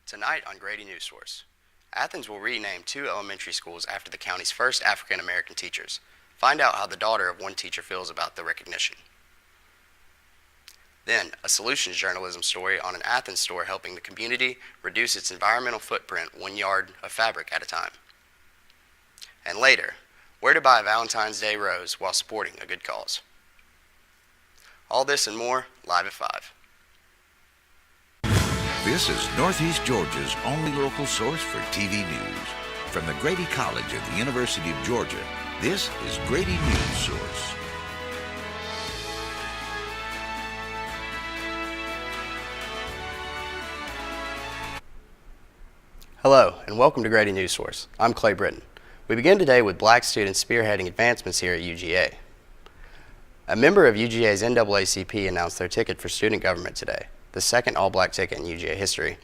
Tonight on Grady Newsource, Athens will rename 2 elementary schools after the county's first African American teachers. Find out how the daughter of one teacher feels about the recognition. Then, a solutions journalism story on an Athens store helping the community reduce its environmental footprint 1 yard of fabric at a time. And later, where to buy a Valentine's Day rose while supporting a good cause. All this and more, live at 5. This is Northeast Georgia's only local source for TV news. From the Grady College of the University of Georgia, this is Grady Newsource. Hello, and welcome to Grady Newsource. I'm Clay Britton. We begin today with black students spearheading advancements here at UGA. A member of UGA's NAACP announced their ticket for student government today, the second all-black ticket in UGA history.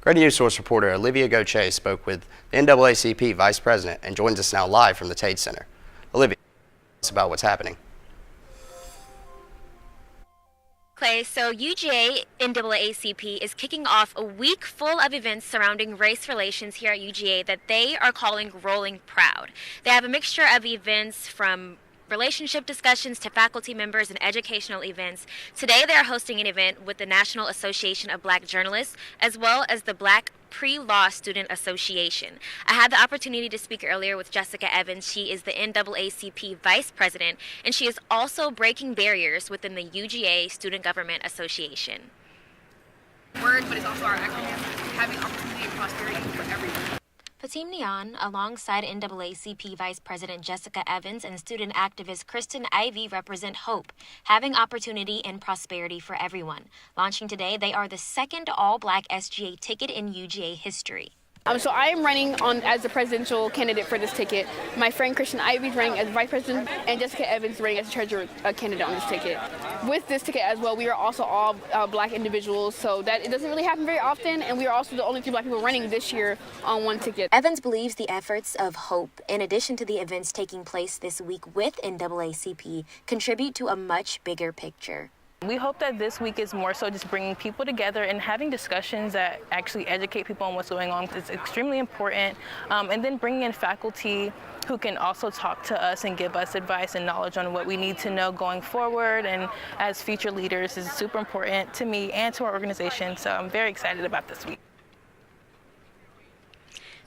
Grady Newsource reporter Olivia Gauthier spoke with the NAACP Vice President and joins us now live from the Tate Center. Olivia, tell us about what's happening. Clay, so UGA NAACP is kicking off a week full of events surrounding race relations here at UGA that they are calling Rolling Proud. They have a mixture of events from relationship discussions to faculty members and educational events. Today they are hosting an event with the National Association of Black Journalists as well as the Black Pre-Law Student Association. I had the opportunity to speak earlier with Jessica Evans. She is the NAACP Vice President, and she is also breaking barriers within the UGA Student Government Association. Word, but it's also our acronym, having opportunity and prosperity for everyone. Fatim Nian, alongside NAACP Vice President Jessica Evans and student activist Kristen Ivy, represent hope, having opportunity and prosperity for everyone. Launching today, they are the second all-black SGA ticket in UGA history. So I am running as the presidential candidate for this ticket. My friend Kristen Ivy is running as vice president, and Jessica Evans is running as treasurer candidate on this ticket. With this ticket as well, we are also all black individuals, so that it doesn't really happen very often, and we are also the only 2 black people running this year on one ticket. Evans believes the efforts of hope, in addition to the events taking place this week with NAACP, contribute to a much bigger picture. We hope that this week is more so just bringing people together and having discussions that actually educate people on what's going on. It's extremely important. And then bringing in faculty who can also talk to us and give us advice and knowledge on what we need to know going forward and as future leaders is super important to me and to our organization. So I'm very excited about this week.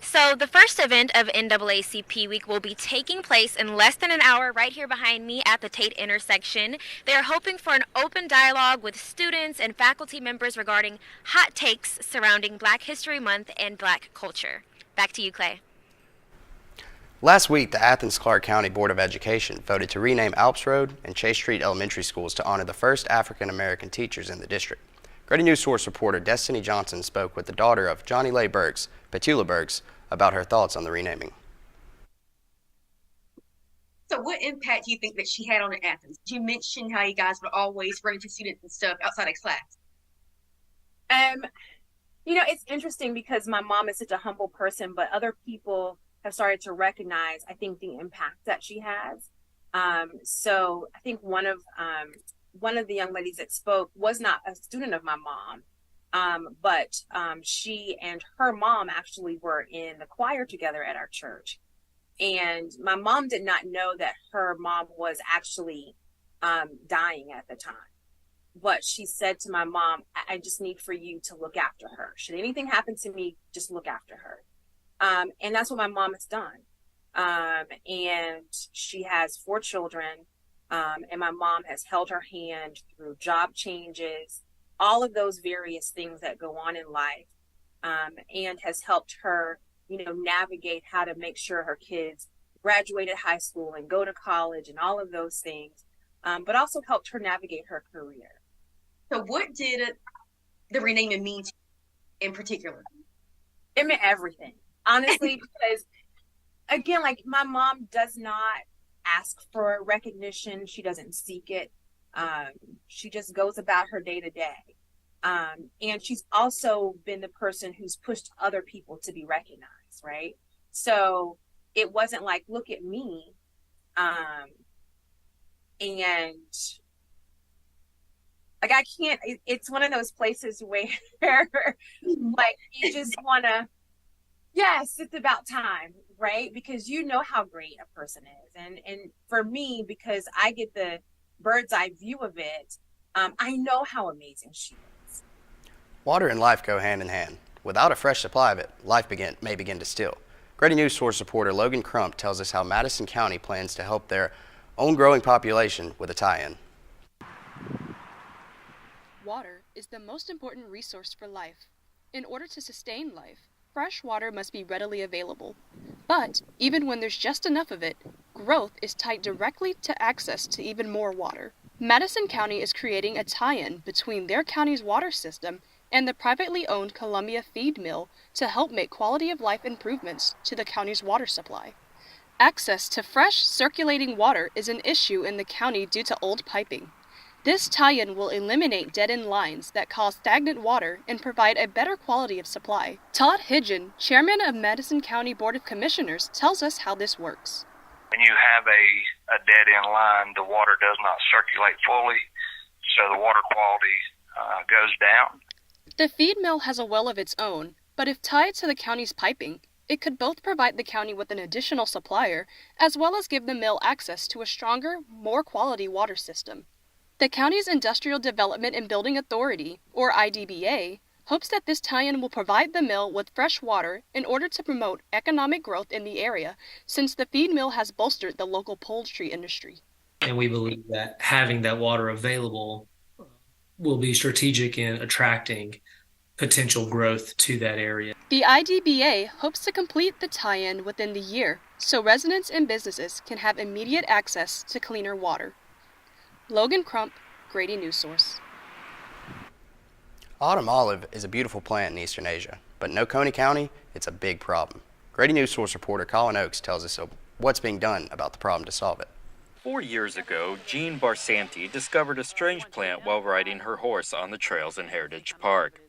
So the first event of NAACP Week will be taking place in less than an hour right here behind me at the Tate intersection. They are hoping for an open dialogue with students and faculty members regarding hot takes surrounding Black History Month and Black culture. Back to you, Clay. Last week, the Athens-Clarke County Board of Education voted to rename Alps Road and Chase Street Elementary Schools to honor the first African American teachers in the district. Grady Newsource reporter Destiny Johnson spoke with the daughter of Johnny Leigh Burks, Petula Burks, about her thoughts on the renaming. So what impact do you think that she had on Athens? You mentioned how you guys would always run into students and stuff outside of class. It's interesting because my mom is such a humble person, but other people have started to recognize, I think, the impact that she has. So I think one of the young ladies that spoke was not a student of my mom. But she and her mom actually were in the choir together at our church. And my mom did not know that her mom was actually dying at the time. But she said to my mom, I just need for you to look after her. Should anything happen to me, just look after her. And that's what my mom has done. And she has 4 children. And my mom has held her hand through job changes, all of those various things that go on in life, and has helped her, navigate how to make sure her kids graduated high school and go to college and all of those things, but also helped her navigate her career. So what did the renaming mean to you in particular? It meant everything, honestly, because again, like my mom does not ask for recognition. She doesn't seek it. She just goes about her day to day. And she's also been the person who's pushed other people to be recognized, right? So it wasn't like, look at me. And Like I can't. It's one of those places where, like, you just want to. Yes, it's about time, right? Because you know how great a person is, and for me, because I get the bird's eye view of it, I know how amazing she is. Water and life go hand in hand. Without a fresh supply of it, life may begin to still. Grady Newsource reporter Logan Crump tells us how Madison County plans to help their own growing population with a tie-in. Water is the most important resource for life. In order to sustain life, fresh water must be readily available. But even when there's just enough of it, growth is tied directly to access to even more water. Madison County is creating a tie-in between their county's water system and the privately owned Columbia feed mill to help make quality of life improvements to the county's water supply. Access to fresh, circulating water is an issue in the county due to old piping. This tie-in will eliminate dead-end lines that cause stagnant water and provide a better quality of supply. Todd Hidgen, chairman of Madison County Board of Commissioners, tells us how this works. When you have a dead-end line, the water does not circulate fully, so the water quality goes down. The feed mill has a well of its own, but if tied to the county's piping, it could both provide the county with an additional supplier, as well as give the mill access to a stronger, more quality water system. The county's Industrial Development and Building Authority, or IDBA, hopes that this tie-in will provide the mill with fresh water in order to promote economic growth in the area, since the feed mill has bolstered the local poultry industry. And we believe that having that water available will be strategic in attracting potential growth to that area. The IDBA hopes to complete the tie-in within the year, so residents and businesses can have immediate access to cleaner water. Logan Crump, Grady Newsource. Autumn olive is a beautiful plant in Eastern Asia, but in Oconee County, it's a big problem. Grady Newsource reporter Colin Oakes tells us what's being done about the problem to solve it. 4 years ago, Jean Barsanti discovered a strange plant while riding her horse on the trails in Heritage Park.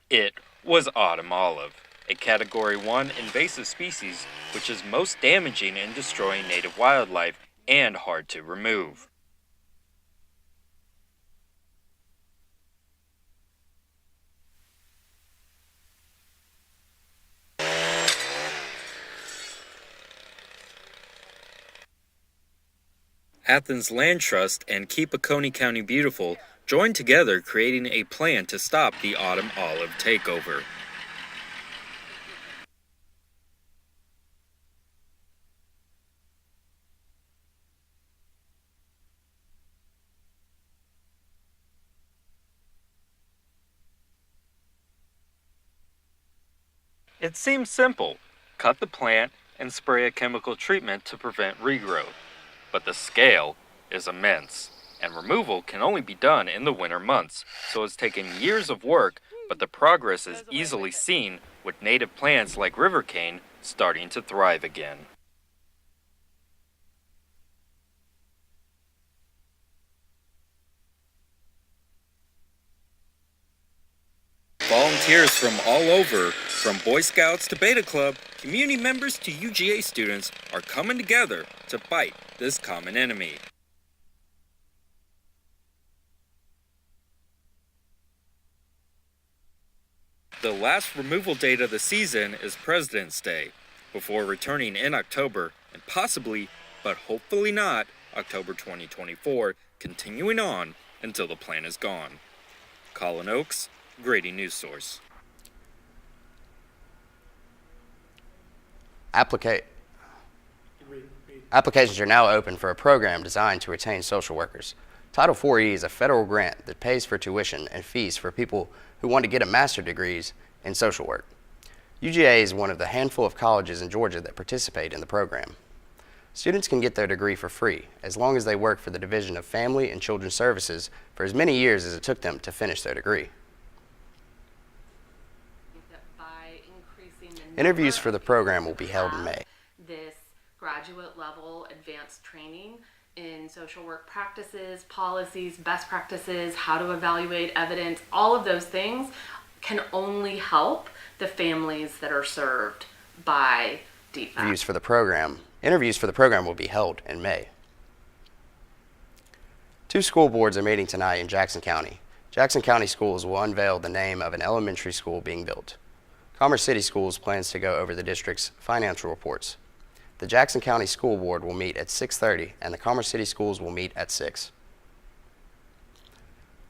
It was autumn olive, a Category 1 invasive species which is most damaging in destroying native wildlife and hard to remove. Athens Land Trust and Keep Oconee County Beautiful joined together creating a plan to stop the autumn olive takeover. It seems simple. Cut the plant and spray a chemical treatment to prevent regrowth. But the scale is immense, and removal can only be done in the winter months, so it's taken years of work, but the progress is easily seen with native plants like river cane starting to thrive again. Volunteers from all over, from Boy Scouts to Beta Club, community members to UGA students, are coming together to fight this common enemy. The last removal date of the season is President's Day, before returning in October and possibly, but hopefully not, October 2024, continuing on until the plant is gone. Colin Oakes, Grady Newsource. Applications are now open for a program designed to retain social workers. Title IV-E is a federal grant that pays for tuition and fees for people who want to get a master's degrees in social work. UGA is one of the handful of colleges in Georgia that participate in the program. Students can get their degree for free as long as they work for the Division of Family and Children's Services for as many years as it took them to finish their degree. Interviews for the program will be held in May. This graduate level advanced training in social work practices, policies, best practices, how to evaluate evidence, all of those things can only help the families that are served by DFAC. Interviews for the program will be held in May. 2 school boards are meeting tonight in Jackson County. Jackson County Schools will unveil the name of an elementary school being built. Commerce City Schools plans to go over the district's financial reports. The Jackson County School Board will meet at 6:30 and the Commerce City Schools will meet at 6.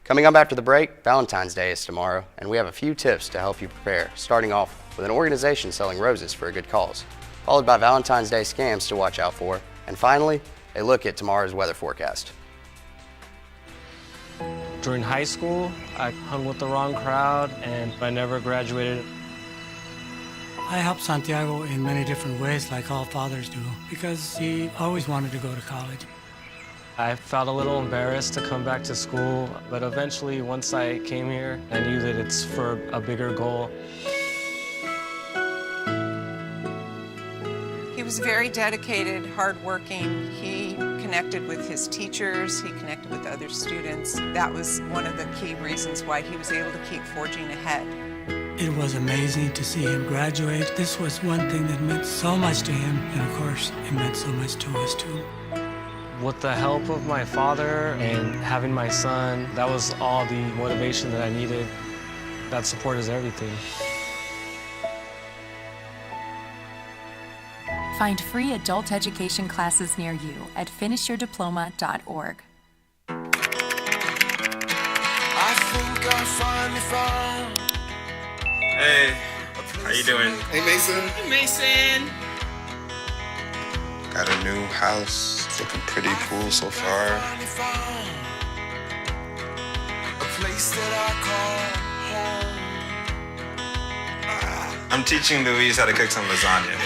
Coming up after the break, Valentine's Day is tomorrow, and we have a few tips to help you prepare, starting off with an organization selling roses for a good cause, followed by Valentine's Day scams to watch out for, and finally, a look at tomorrow's weather forecast. During high school, I hung with the wrong crowd and I never graduated. I helped Santiago in many different ways, like all fathers do, because he always wanted to go to college. I felt a little embarrassed to come back to school, but eventually, once I came here, I knew that it's for a bigger goal. He was very dedicated, hardworking. He connected with his teachers, he connected with other students. That was one of the key reasons why he was able to keep forging ahead. It was amazing to see him graduate. This was one thing that meant so much to him, and of course, it meant so much to us too. With the help of my father and having my son, that was all the motivation that I needed. That support is everything. Find free adult education classes near you at finishyourdiploma.org. Hey, how you doing? Hey, Mason. Hey, Mason. Got a new house. It's looking pretty cool so far. I'm teaching Louise how to cook some lasagna.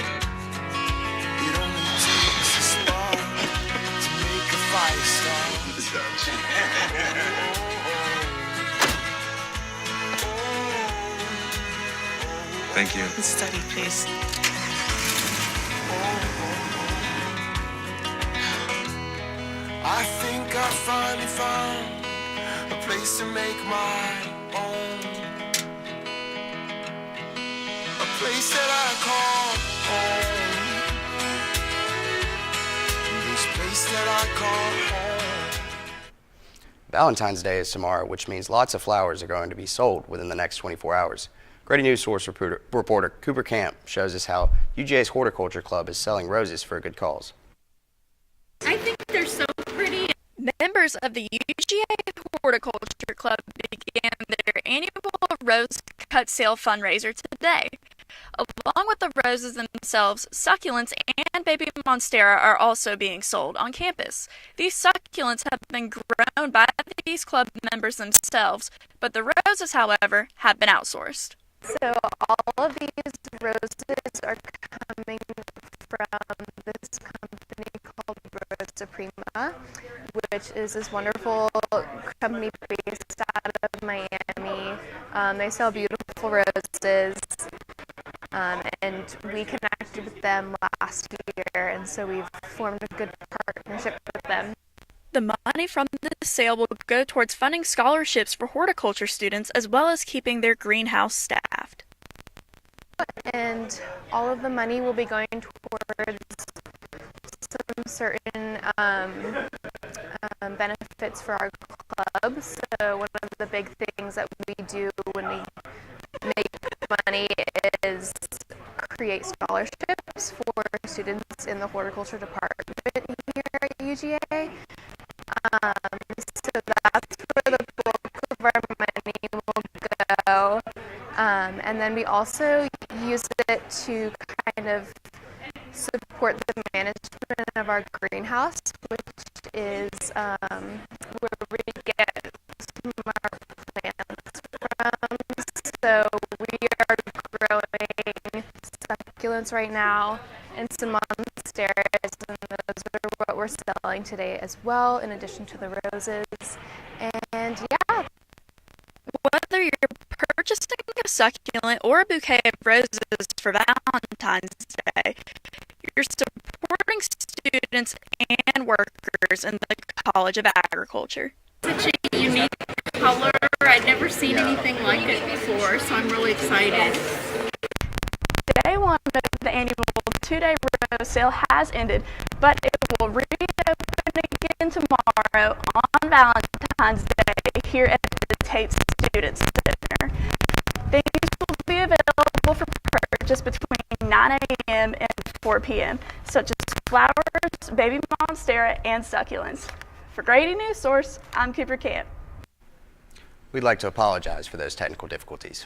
Thank you. Study, please. I think I finally found a place to make my own. A place that I call home. This place that I call home. Valentine's Day is tomorrow, which means lots of flowers are going to be sold within the next 24 hours. Grady Newsource reporter Cooper Camp shows us how UGA's Horticulture Club is selling roses for a good cause. I think they're so pretty. Members of the UGA Horticulture Club began their annual rose cut sale fundraiser today. Along with the roses themselves, succulents and baby monstera are also being sold on campus. These succulents have been grown by these club members themselves, but the roses, however, have been outsourced. So all of these roses are coming from this company called Rosa Prima, which is this wonderful company based out of Miami. They sell beautiful roses, and we connected with them last year, and so we've formed a good partnership with them. The money from this sale will go towards funding scholarships for horticulture students as well as keeping their greenhouse staffed. And all of the money will be going towards some certain benefits for our club. So one of the big things that we do when we make money is create scholarships for students in the horticulture department here at UGA. So that's where the bulk of our money will go. And then we also use it to kind of support the management of our greenhouse, which is where we get some of our plants from. So we are growing succulents right now and some monsteras, and those are what we're selling today as well, in addition to the roses. And yeah. Whether you're purchasing a succulent or a bouquet of roses for Valentine's Day, you're supporting students and workers in the College of Agriculture. Such a unique color. I'd never seen anything like it before, so I'm really excited. Day one of the annual two-day rose sale has ended, but it will reopen again tomorrow on Valentine's Day here at the Tate purchase between 9 a.m. and 4 p.m., such as flowers, baby monstera, and succulents. For Grady Newsource, I'm Cooper Camp. We'd like to apologize for those technical difficulties.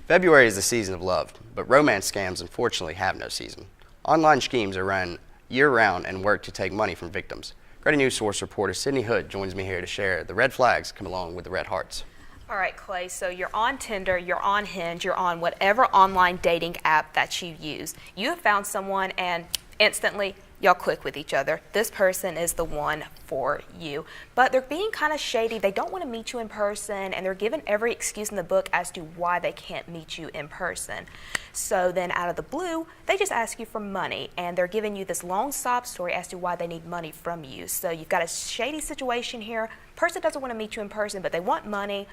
February is the season of love, but romance scams unfortunately have no season. Online schemes are run year-round and work to take money from victims. Grady Newsource reporter Sydney Hood joins me here to share the red flags come along with the red hearts. All right, Clay, so you're on Tinder, you're on Hinge, you're on whatever online dating app that you use. You have found someone and instantly y'all click with each other. This person is the one for you. But they're being kind of shady. They don't want to meet you in person, and they're given every excuse in the book as to why they can't meet you in person. So then out of the blue, they just ask you for money, and they're giving you this long sob story as to why they need money from you. So you've got a shady situation here. Person doesn't want to meet you in person, but they want money.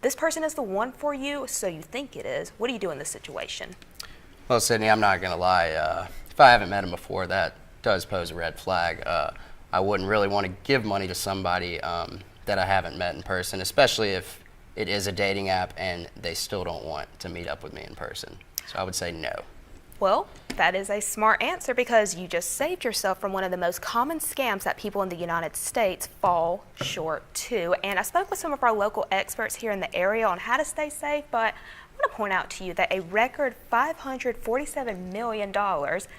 This person is the one for you, so you think it is. What do you do in this situation? Well, Sydney, I'm not going to lie. If I haven't met him before, that does pose a red flag. I wouldn't really want to give money to somebody that I haven't met in person, especially if it is a dating app and they still don't want to meet up with me in person. So I would say no. Well, that is a smart answer because you just saved yourself from one of the most common scams that people in the United States fall short to. And I spoke with some of our local experts here in the area on how to stay safe, but I want to point out to you that a record $547 million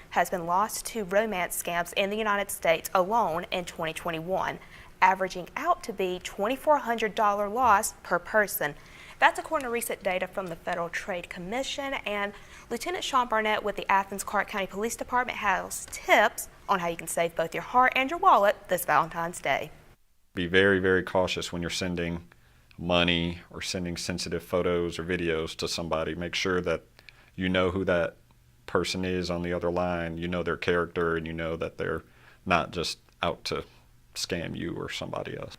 has been lost to romance scams in the United States alone in 2021, averaging out to be $2,400 loss per person. That's according to recent data from the Federal Trade Commission, and Lieutenant Sean Barnett with the Athens-Clarke County Police Department has tips on how you can save both your heart and your wallet this Valentine's Day. Be very, very cautious when you're sending money or sending sensitive photos or videos to somebody. Make sure that you know who that person is on the other line, you know their character, and you know that they're not just out to scam you or somebody else.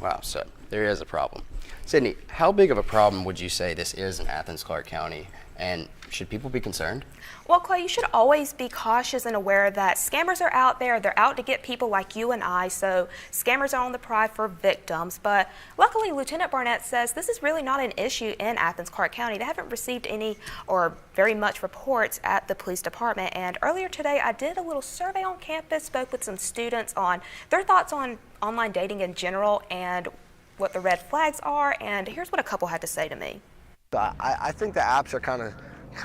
Wow, so there is a problem. Sydney, how big of a problem would you say this is in Athens-Clarke County, and should people be concerned? Well, Clay, you should always be cautious and aware that scammers are out there. They're out to get people like you and I, so scammers are on the prowl for victims. But luckily, Lieutenant Barnett says this is really not an issue in Athens-Clarke County. They haven't received any or very much reports at the police department. And earlier today, I did a little survey on campus, spoke with some students on their thoughts on online dating in general and what the red flags are. And here's what a couple had to say to me. I think the apps are kind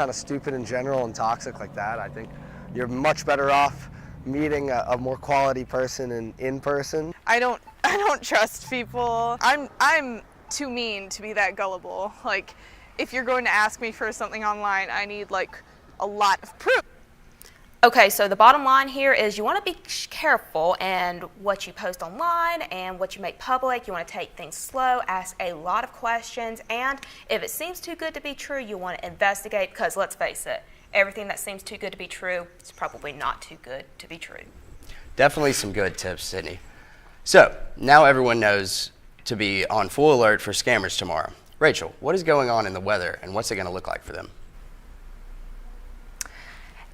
of stupid in general and toxic like that. I think you're much better off meeting a more quality person in person. I don't trust people. I'm too mean to be that gullible. Like, if you're going to ask me for something online, I need like a lot of proof. Okay, so the bottom line here is you want to be careful and what you post online and what you make public. You want to take things slow, ask a lot of questions, and if it seems too good to be true, you want to investigate because let's face it, everything that seems too good to be true is probably not too good to be true. Definitely some good tips, Sydney. So now everyone knows to be on full alert for scammers tomorrow. Rachel, what is going on in the weather and what's it going to look like for them?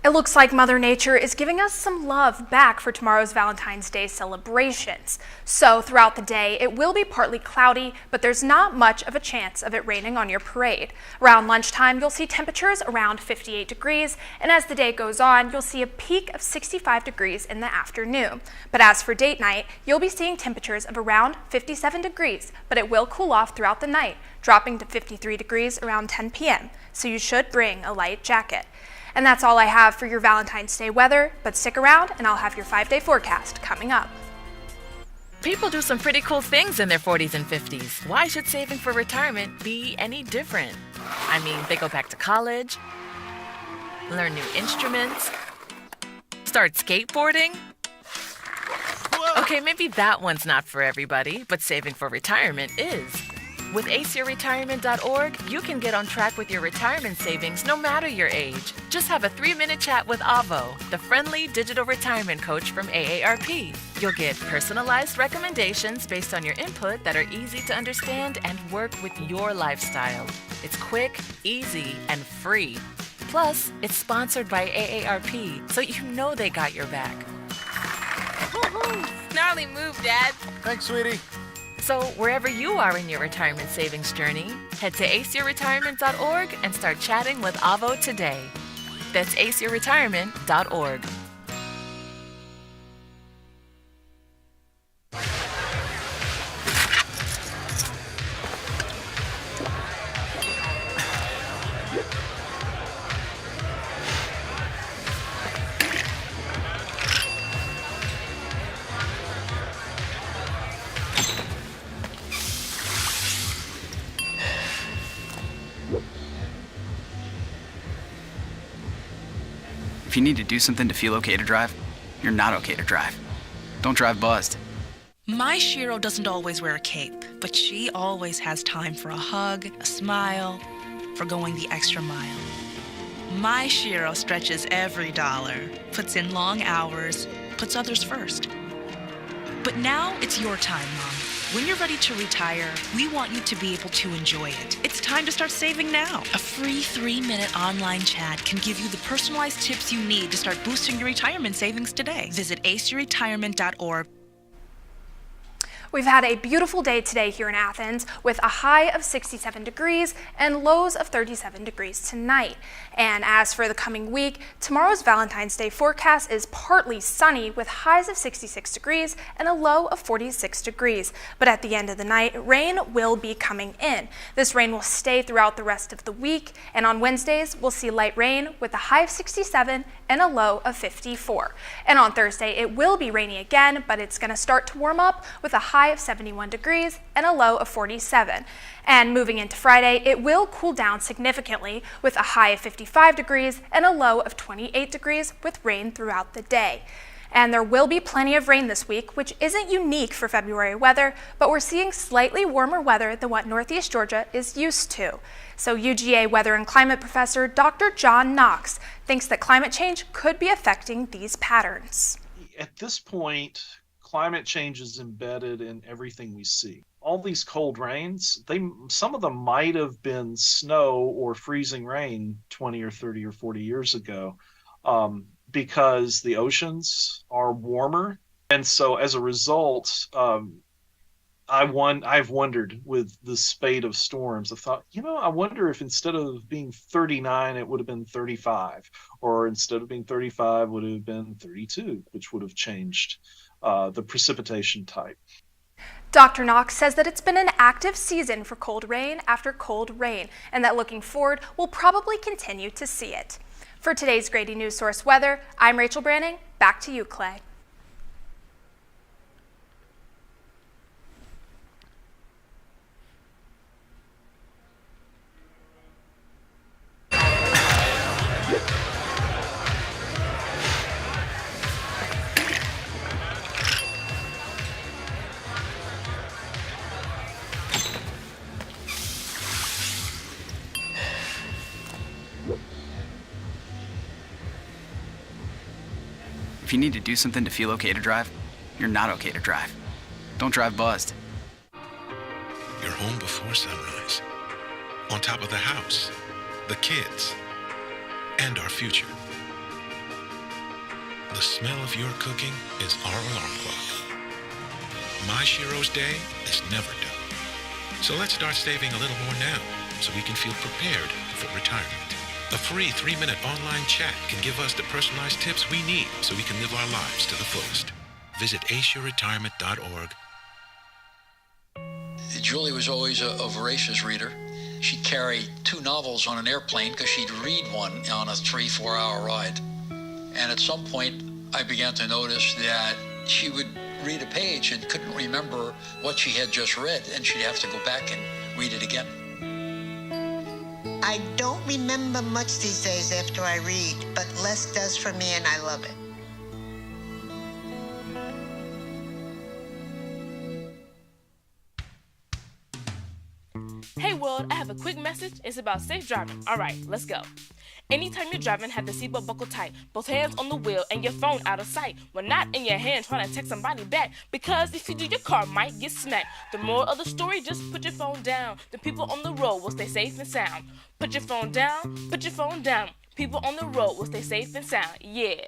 It looks like Mother Nature is giving us some love back for tomorrow's Valentine's Day celebrations. So throughout the day, it will be partly cloudy, but there's not much of a chance of it raining on your parade. Around lunchtime, you'll see temperatures around 58 degrees, and as the day goes on, you'll see a peak of 65 degrees in the afternoon. But as for date night, you'll be seeing temperatures of around 57 degrees, but it will cool off throughout the night, dropping to 53 degrees around 10 p.m., so you should bring a light jacket. And that's all I have for your Valentine's Day weather, but stick around and I'll have your 5-day forecast coming up. People do some pretty cool things in their 40s and 50s. Why should saving for retirement be any different? I mean, they go back to college, learn new instruments, start skateboarding. Okay, maybe that one's not for everybody, but saving for retirement is. With aceyourretirement.org, you can get on track with your retirement savings no matter your age. Just have a 3-minute chat with Avo, the friendly digital retirement coach from AARP. You'll get personalized recommendations based on your input that are easy to understand and work with your lifestyle. It's quick, easy, and free. Plus, it's sponsored by AARP, so you know they got your back. Gnarly move, Dad. Thanks, sweetie. So wherever you are in your retirement savings journey, head to aceyourretirement.org and start chatting with Avo today. That's aceyourretirement.org. If you need to do something to feel okay to drive, you're not okay to drive. Don't drive buzzed. My Shiro doesn't always wear a cape, but she always has time for a hug, a smile, for going the extra mile. My Shiro stretches every dollar, puts in long hours, puts others first. But now it's your time, Mom. When you're ready to retire, we want you to be able to enjoy it. It's time to start saving now. A free 3-minute online chat can give you the personalized tips you need to start boosting your retirement savings today. Visit aceyourretirement.org. We've had a beautiful day today here in Athens with a high of 67 degrees and lows of 37 degrees tonight. And as for the coming week, tomorrow's Valentine's Day forecast is partly sunny with highs of 66 degrees and a low of 46 degrees. But at the end of the night, rain will be coming in. This rain will stay throughout the rest of the week, and on Wednesdays, we'll see light rain with a high of 67 and a low of 54. And on Thursday, it will be rainy again, but it's going to start to warm up with a high of 71 degrees and a low of 47. And moving into Friday, it will cool down significantly with a high of 55 degrees and a low of 28 degrees with rain throughout the day. And there will be plenty of rain this week, which isn't unique for February weather, but we're seeing slightly warmer weather than what Northeast Georgia is used to. So UGA weather and climate professor Dr. John Knox thinks that climate change could be affecting these patterns. At this point, climate change is embedded in everything we see. All these cold rains, some of them might have been snow or freezing rain 20 or 30 or 40 years ago, because the oceans are warmer. And so as a result, I've wondered with the spate of storms, I thought, I wonder if instead of being 39, it would have been 35, or instead of being 35 would have been 32, which would have changed the precipitation type. Dr. Knox says that it's been an active season for cold rain after cold rain, and that looking forward, we'll probably continue to see it. For today's Grady Newsource weather, I'm Rachel Branning. Back to you, Clay. If you need to do something to feel okay to drive, you're not okay to drive. Don't drive buzzed. You're home before sunrise, on top of the house, the kids, and our future. The smell of your cooking is our alarm clock. My Shiro's day is never done. So let's start saving a little more now so we can feel prepared for retirement. A free 3-minute online chat can give us the personalized tips we need so we can live our lives to the fullest. Visit aceyourretirement.org. Julie was always a voracious reader. She'd carry 2 novels on an airplane because she'd read one on a 3-4 hour ride. And at some point, I began to notice that she would read a page and couldn't remember what she had just read, and she'd have to go back and read it again. I don't remember much these days after I read, but less does for me, and I love it. Hey world, I have a quick message. It's about safe driving. Alright, let's go. Anytime you're driving, have the seatbelt buckled tight. Both hands on the wheel and your phone out of sight. When not in your hand trying to text somebody back. Because if you do, your car might get smacked. The moral of the story, just put your phone down. The people on the road will stay safe and sound. Put your phone down, put your phone down. People on the road will stay safe and sound. Yeah.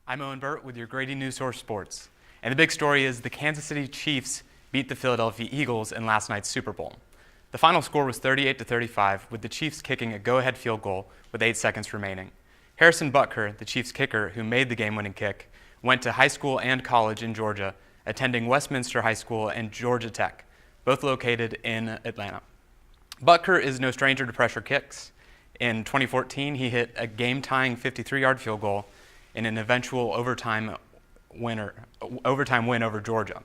I'm Owen Burt with your Grady Newsource Sports. And the big story is the Kansas City Chiefs beat the Philadelphia Eagles in last night's Super Bowl. The final score was 38-35, with the Chiefs kicking a go-ahead field goal with 8 seconds remaining. Harrison Butker, the Chiefs kicker who made the game-winning kick, went to high school and college in Georgia, attending Westminster High School and Georgia Tech, both located in Atlanta. Butker is no stranger to pressure kicks. In 2014, he hit a game-tying 53-yard field goal in an eventual overtime win over Georgia.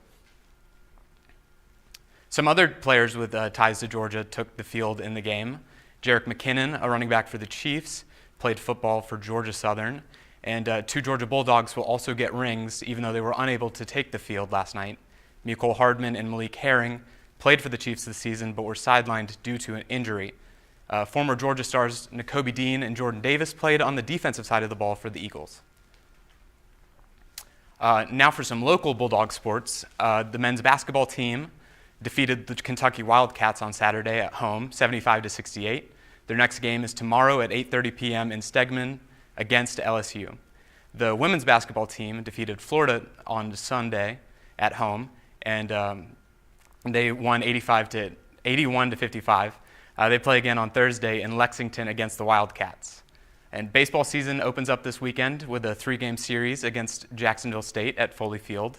Some other players with ties to Georgia took the field in the game. Jerick McKinnon, a running back for the Chiefs, played football for Georgia Southern, and 2 Georgia Bulldogs will also get rings, even though they were unable to take the field last night. Mecole Hardman and Malik Herring played for the Chiefs this season, but were sidelined due to an injury. Former Georgia stars Nakobe Dean and Jordan Davis played on the defensive side of the ball for the Eagles. Now for some local Bulldog sports. The men's basketball team defeated the Kentucky Wildcats on Saturday at home, 75-68. Their next game is tomorrow at 8:30 p.m. in Stegman against LSU. The women's basketball team defeated Florida on Sunday at home, and they won 81-55. They play again on Thursday in Lexington against the Wildcats. And baseball season opens up this weekend with a 3-game series against Jacksonville State at Foley Field.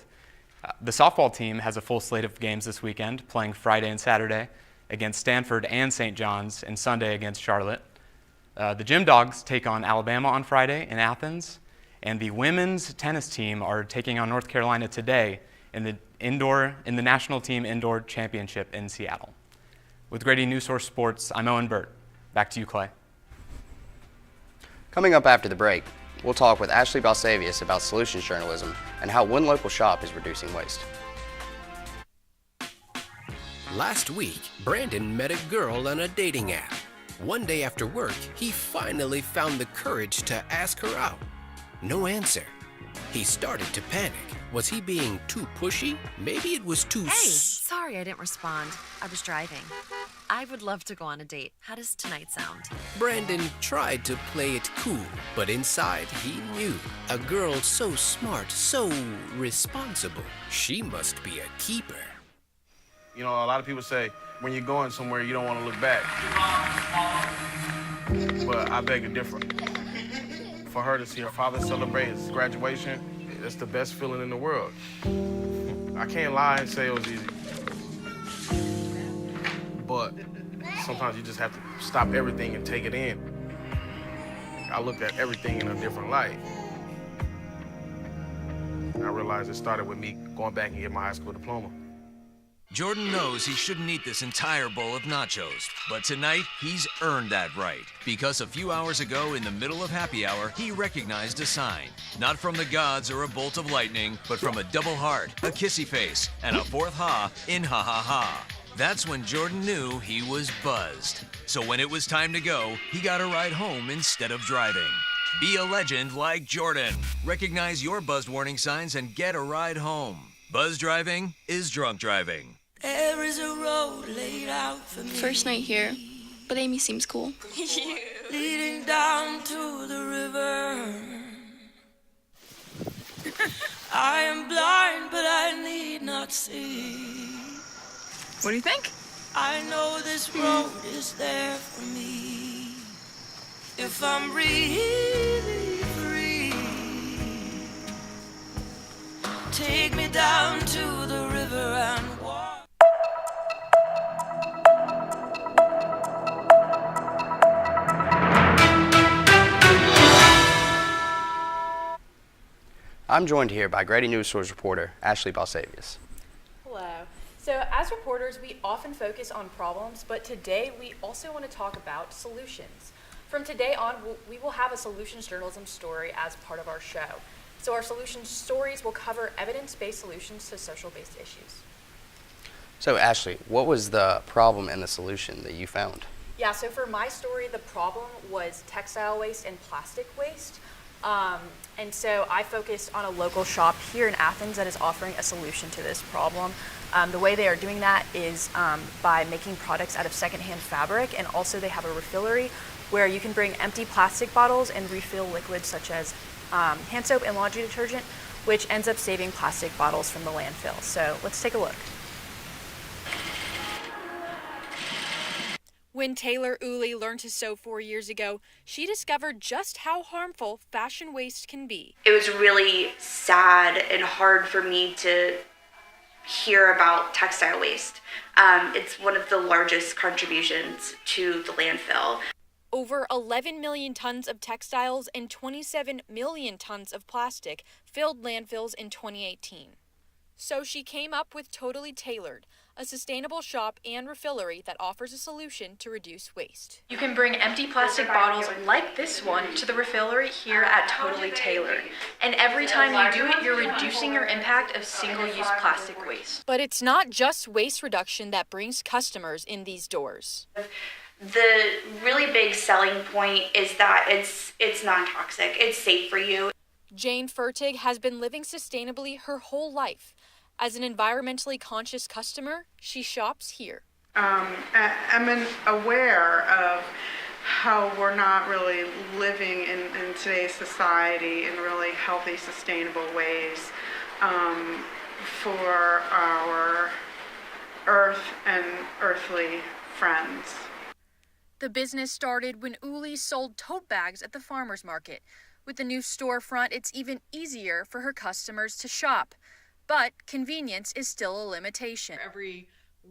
The softball team has a full slate of games this weekend, playing Friday and Saturday against Stanford and St. John's, and Sunday against Charlotte. The Gym Dogs take on Alabama on Friday in Athens, and the women's tennis team are taking on North Carolina today in the National Team Indoor Championship in Seattle. With Grady Newsource Sports, I'm Owen Burt. Back to you, Clay. Coming up after the break, we'll talk with Ashley Balsavius about solutions journalism and how one local shop is reducing waste. Last week, Brandon met a girl on a dating app. One day after work, he finally found the courage to ask her out. No answer. He started to panic. Was he being too pushy? Maybe it was too... Hey, sorry I didn't respond. I was driving. I would love to go on a date. How does tonight sound? Brandon tried to play it cool, but inside he knew. A girl so smart, so responsible. She must be a keeper. You know, a lot of people say, when you're going somewhere, you don't want to look back. But I beg to differ. For her to see her father celebrate his graduation, that's the best feeling in the world. I can't lie and say it was easy. But sometimes you just have to stop everything and take it in. I looked at everything in a different light. And I realized it started with me going back and getting my high school diploma. Jordan knows he shouldn't eat this entire bowl of nachos, but tonight he's earned that right. Because a few hours ago, in the middle of happy hour, he recognized a sign. Not from the gods or a bolt of lightning, but from a double heart, a kissy face, and a fourth ha in ha ha ha. That's when Jordan knew he was buzzed. So when it was time to go, he got a ride home instead of driving. Be a legend like Jordan. Recognize your buzzed warning signs and get a ride home. Buzz driving is drunk driving. There is a road laid out for me. First night here, but Amy seems cool. Leading down to the river. I am blind, but I need not see. What do you think? I know this road is there for me. If I'm really free, take me down to the river and walk. I'm joined here by Grady Newsource reporter Ashley Balsavius. Hello. So as reporters, we often focus on problems, but today we also want to talk about solutions. From today on, we will have a solutions journalism story as part of our show. So our solutions stories will cover evidence-based solutions to social-based issues. So Ashley, what was the problem and the solution that you found? Yeah, so for my story, the problem was textile waste and plastic waste. And so I focused on a local shop here in Athens that is offering a solution to this problem. The way they are doing that is by making products out of secondhand fabric, and also they have a refillery where you can bring empty plastic bottles and refill liquids such as hand soap and laundry detergent, which ends up saving plastic bottles from the landfill. So let's take a look. When Taylor Uli learned to sew 4 years ago, she discovered just how harmful fashion waste can be. It was really sad and hard for me to hear about textile waste. It's one of the largest contributions to the landfill. Over 11 million tons of textiles and 27 million tons of plastic filled landfills in 2018. So she came up with Totally Tailored, a sustainable shop and refillery that offers a solution to reduce waste. You can bring empty plastic bottles like this one to the refillery here at Totally Tailored. And every time you do it, you're reducing your impact of single-use plastic waste. But it's not just waste reduction that brings customers in these doors. The really big selling point is that it's non-toxic, it's safe for you. Jane Fertig has been living sustainably her whole life. As an environmentally conscious customer, she shops here. I'm aware of how we're not really living in today's society in really healthy, sustainable ways for our earth and earthly friends. The business started when Uli sold tote bags at the farmer's market. With the new storefront, it's even easier for her customers to shop. But convenience is still a limitation. For every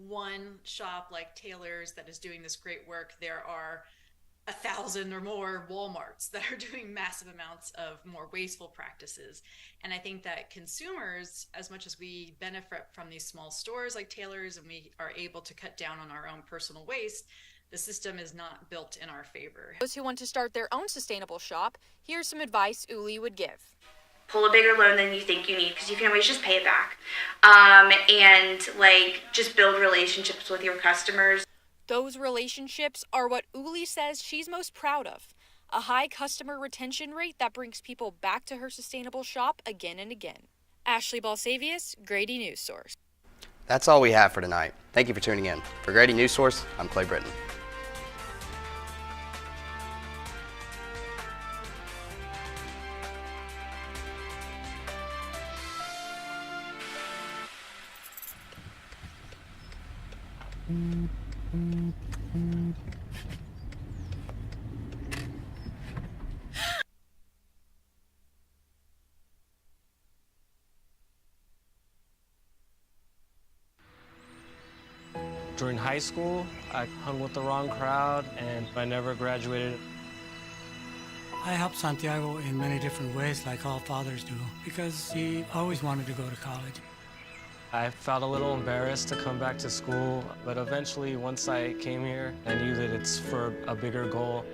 one shop like Taylor's that is doing this great work, there are 1,000 or more Walmarts that are doing massive amounts of more wasteful practices. And I think that consumers, as much as we benefit from these small stores like Taylor's and we are able to cut down on our own personal waste, the system is not built in our favor. Those who want to start their own sustainable shop, here's some advice Uli would give. Pull a bigger loan than you think you need because you can always just pay it back. And just build relationships with your customers. Those relationships are what Uli says she's most proud of. A high customer retention rate that brings people back to her sustainable shop again and again. Ashley Balsavius, Grady Newsource. That's all we have for tonight. Thank you for tuning in. For Grady Newsource, I'm Clay Britton. During high school, I hung with the wrong crowd and I never graduated. I helped Santiago in many different ways, like all fathers do, because he always wanted to go to college. I felt a little embarrassed to come back to school, but eventually, once I came here, I knew that it's for a bigger goal.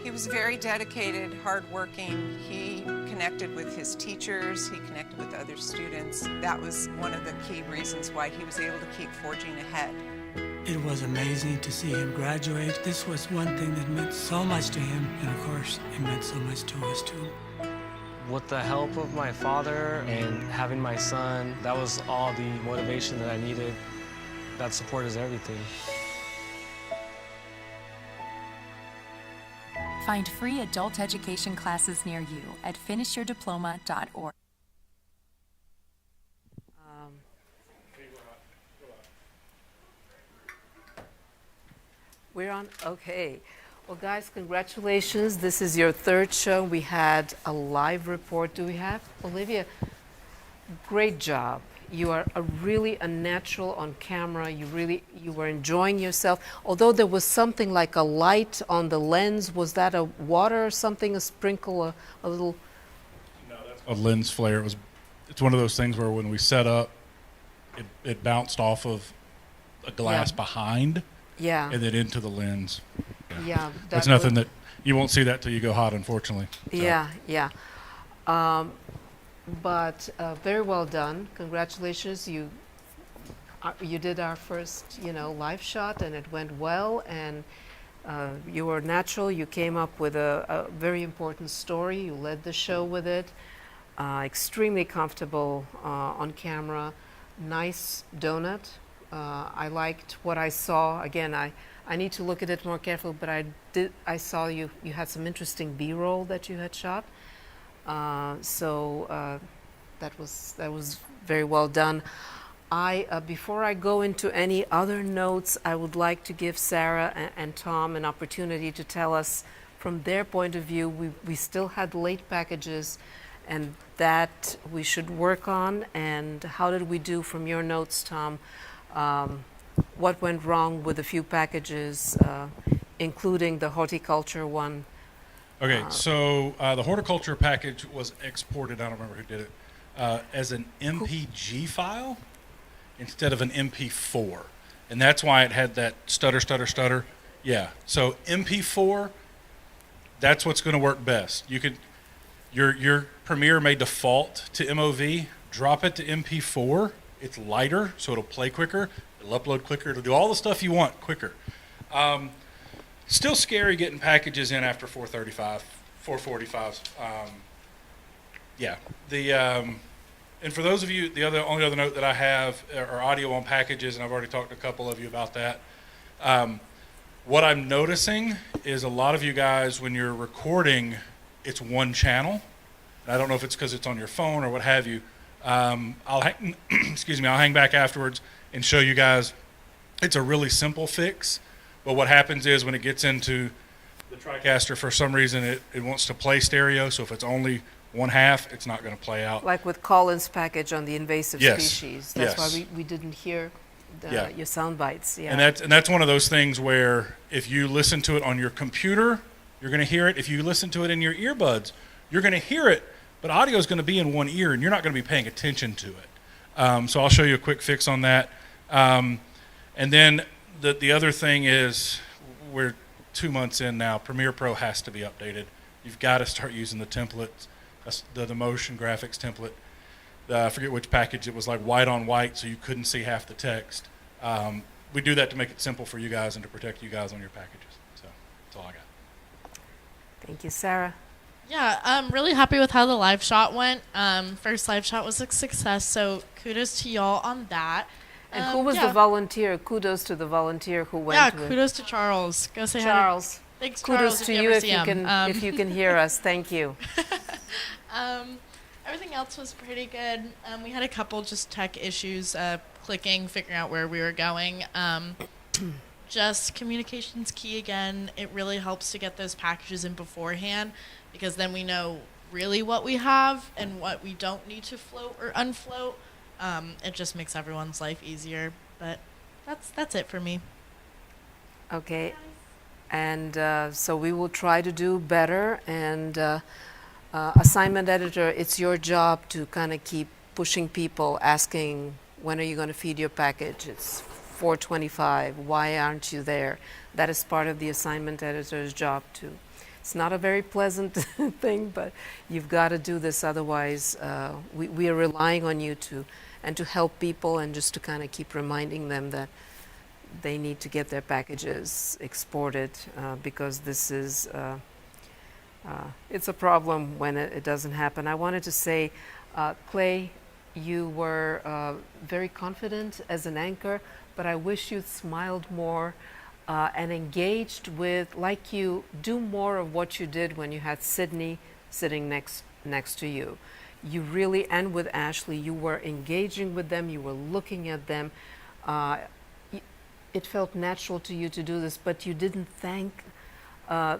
He was very dedicated, hardworking. He connected with his teachers, he connected with other students. That was one of the key reasons why he was able to keep forging ahead. It was amazing to see him graduate. This was one thing that meant so much to him, and of course, it meant so much to us too. With the help of my father and having my son, that was all the motivation that I needed. That support is everything. Find free adult education classes near you at finishyourdiploma.org. We're on? Okay. Well, guys, congratulations. This is your third show. We had a live report. Do we have? Olivia, great job. You are really a natural on camera. You were enjoying yourself. Although there was something like a light on the lens. Was that a water or something, a sprinkle, a little? No, that's a lens flare. It's one of those things where when we set up, it bounced off of a glass behind. Yeah. And then into the lens. Yeah. That's nothing that you won't see that till you go hot, unfortunately. So. Yeah. But very well done. Congratulations. You did our first, live shot, and it went well. And you were natural. You came up with a very important story. You led the show with it. Extremely comfortable on camera. Nice donut. I liked what I saw. Again, I need to look at it more carefully, but I saw you had some interesting B-roll that you had shot. So that was very well done. Before I go into any other notes, I would like to give Sarah and Tom an opportunity to tell us from their point of view. We still had late packages, and that we should work on. And how did we do from your notes, Tom? What went wrong with a few packages, including the horticulture one? Okay, so the horticulture package was exported, I don't remember who did it, as an MPG file instead of an MP4. And that's why it had that stutter. Yeah, so MP4, that's what's going to work best. You could, your Premiere may default to MOV, drop it to MP4. It's lighter, so it'll play quicker, it'll upload quicker, it'll do all the stuff you want quicker. Still scary getting packages in after 445s. Yeah, and for those of you, only other note that I have are audio on packages, and I've already talked to a couple of you about that. What I'm noticing is a lot of you guys, when you're recording, it's one channel. And I don't know if it's because it's on your phone or what have you. I'll hang back afterwards and show you guys. It's a really simple fix, but what happens is when it gets into the TriCaster, for some reason it wants to play stereo, so if it's only one half, it's not going to play out. Like with Colin's package on the invasive Yes. species. That's Yes. why we didn't hear Yeah. your sound bites. Yeah. And that's one of those things where if you listen to it on your computer, you're going to hear it. If you listen to it in your earbuds, you're going to hear it, but audio is going to be in one ear, and you're not going to be paying attention to it. So I'll show you a quick fix on that. And then the other thing is, we're 2 months in now. Premiere Pro has to be updated. You've got to start using the templates, the motion graphics template. I forget which package. It was like white on white, so you couldn't see half the text. We do that to make it simple for you guys and to protect you guys on your packages. So that's all I got. Thank you, Sarah. Yeah, I'm really happy with how the live shot went. First live shot was a success, so kudos to y'all on that. And who was the volunteer? Kudos to the volunteer who went. Yeah, kudos to Charles. Go say Charles. hi. Thanks, kudos Charles, to if you ever if see you him. can if you can hear us. Thank you. Everything else was pretty good. We had a couple just tech issues, clicking, figuring out where we were going. Just communication's key again. It really helps to get those packages in beforehand, because then we know really what we have and what we don't need to float or unfloat. It just makes everyone's life easier. But that's it for me. Okay. And so we will try to do better. And assignment editor, it's your job to kind of keep pushing people, asking, when are you going to feed your package? It's 4:25. Why aren't you there? That is part of the assignment editor's job too. It's not a very pleasant thing, but you've got to do this. Otherwise, we are relying on you to help people, and just to kind of keep reminding them that they need to get their packages exported, because this is it's a problem when it doesn't happen. I wanted to say, Clay, you were very confident as an anchor, but I wish you'd smiled more and engaged with, like you do more of what you did when you had Sydney sitting next to you. You really, and with Ashley, you were engaging with them, you were looking at them. It felt natural to you to do this, but you didn't thank, I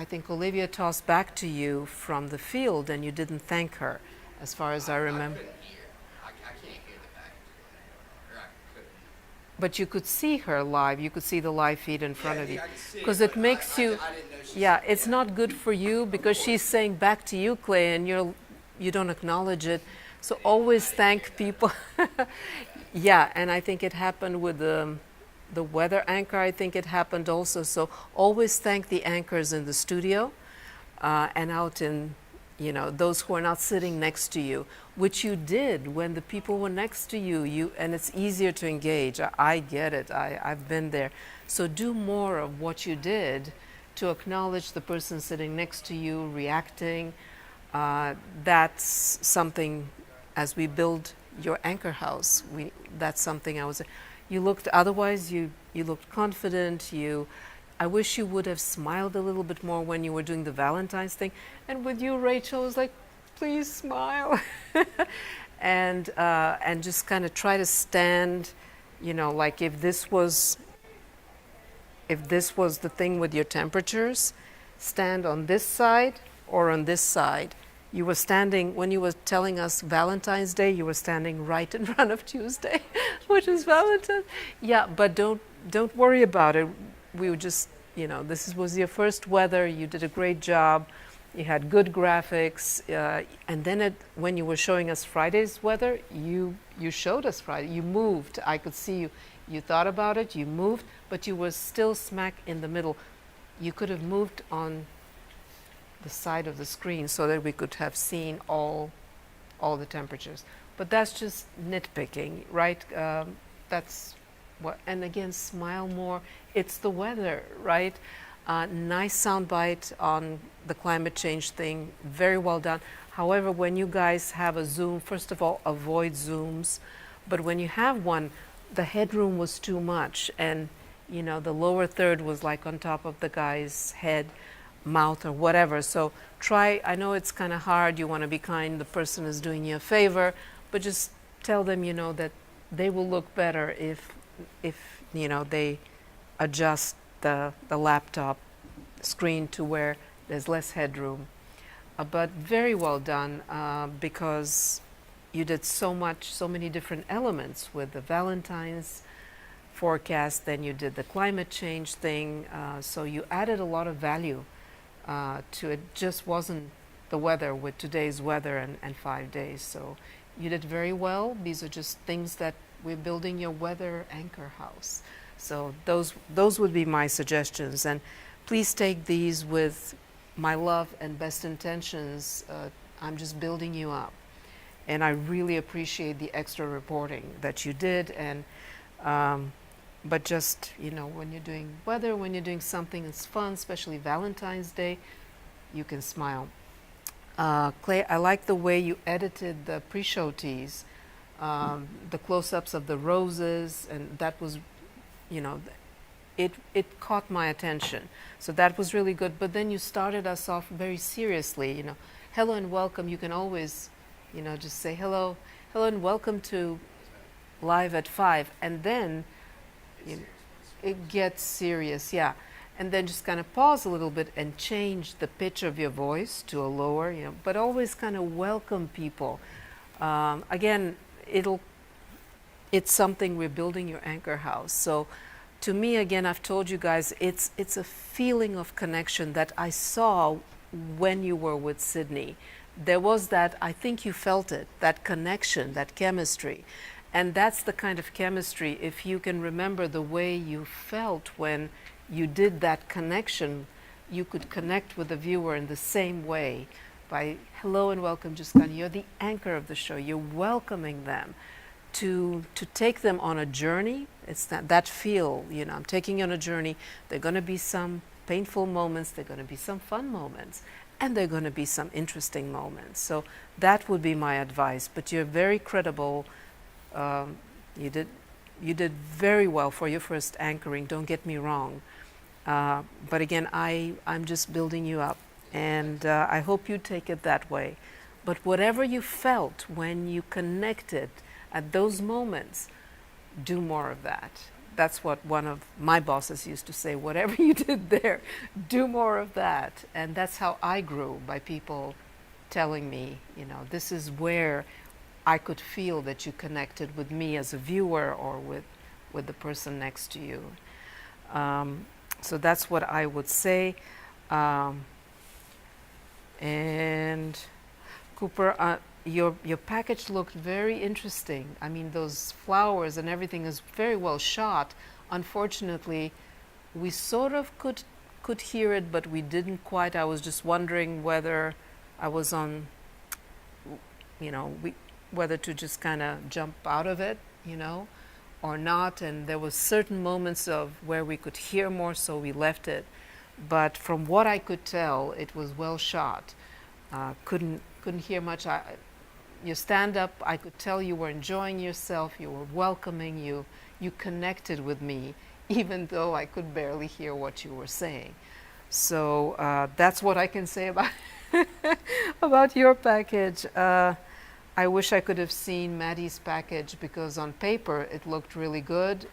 think Olivia tossed back to you from the field, and you didn't thank her, as far as I remember. I can't hear the package. But you could see her live. You could see the live feed in front of you. I could see it, Because it but makes you, I didn't know she yeah, said it's that. not good for you, because she's saying back to you, Clay, and you don't acknowledge it. So always thank people. Yeah, and I think it happened with the weather anchor. I think it happened also. So always thank the anchors in the studio and out in, those who are not sitting next to you, which you did when the people were next to you. And it's easier to engage. I get it. I've been there. So do more of what you did to acknowledge the person sitting next to you, reacting. That's something, as we build your anchor house. That's something I was. You looked otherwise. You looked confident. I wish you would have smiled a little bit more when you were doing the Valentine's thing. And with you, Rachel, was like, please smile, and just kind of try to stand, like if this was the thing with your temperatures, stand on this side or on this side. You were standing, when you were telling us Valentine's Day, you were standing right in front of Tuesday, which is Valentine's. Yeah, but don't worry about it. We were just, this was your first weather. You did a great job. You had good graphics. And then when you were showing us Friday's weather, you showed us Friday. You moved. I could see you. You thought about it. You moved, but you were still smack in the middle. You could have moved on the side of the screen so that we could have seen all the temperatures. But that's just nitpicking, right? That's what. And again, smile more. It's the weather, right? Nice soundbite on the climate change thing. Very well done. However, when you guys have a Zoom, first of all, avoid Zooms. But when you have one, the headroom was too much, and the lower third was like on top of the guy's head, mouth, or whatever. So try. I know it's kind of hard. You want to be kind. The person is doing you a favor, but just tell them, that they will look better if they adjust the laptop screen to where there's less headroom. But very well done, because you did so many different elements with the Valentine's forecast, then you did the climate change thing, so you added a lot of value to it. Just wasn't the weather with today's weather and 5 days. So you did very well. These are just things that we're building your weather anchor house. So those would be my suggestions, and please take these with my love and best intentions. I'm just building you up, and I really appreciate the extra reporting that you did. And but just when you're doing weather, when you're doing something that's fun, especially Valentine's Day, you can smile. Clay, I like the way you edited the pre-show teas, the close-ups of the roses, and that was, it caught my attention. So that was really good. But then you started us off very seriously, hello and welcome. You can always, just say hello and welcome to Live at 5, and then it gets serious, yeah. And then just kind of pause a little bit and change the pitch of your voice to a lower, but always kind of welcome people. Again, it's something we're building your anchor house. So to me, again, I've told you guys, it's a feeling of connection that I saw when you were with Sydney. There was that, I think you felt it, that connection, that chemistry. And that's the kind of chemistry, if you can remember the way you felt when you did that connection, you could connect with the viewer in the same way by hello and welcome, just kind of, you're the anchor of the show. You're welcoming them to take them on a journey. It's that feel, I'm taking you on a journey. There are going to be some painful moments, there are going to be some fun moments, and there are going to be some interesting moments. So that would be my advice. But you're very credible. You did very well for your first anchoring, don't get me wrong. But again, I'm just building you up, and I hope you take it that way. But whatever you felt when you connected at those moments, do more of that. That's what one of my bosses used to say, whatever you did there, do more of that. And that's how I grew, by people telling me, this is where I could feel that you connected with me as a viewer or with the person next to you. So that's what I would say. And Cooper, your package looked very interesting. I mean, those flowers and everything is very well shot. Unfortunately, we sort of could hear it, but we didn't quite. I was just wondering whether I was on, whether to just kind of jump out of it, or not. And there was certain moments of where we could hear more, so we left it. But from what I could tell, it was well shot. Couldn't hear much. your stand-up, I could tell you were enjoying yourself, you were welcoming, you connected with me, even though I could barely hear what you were saying. So that's what I can say about about your package. I wish I could have seen Maddie's package because on paper it looked really good,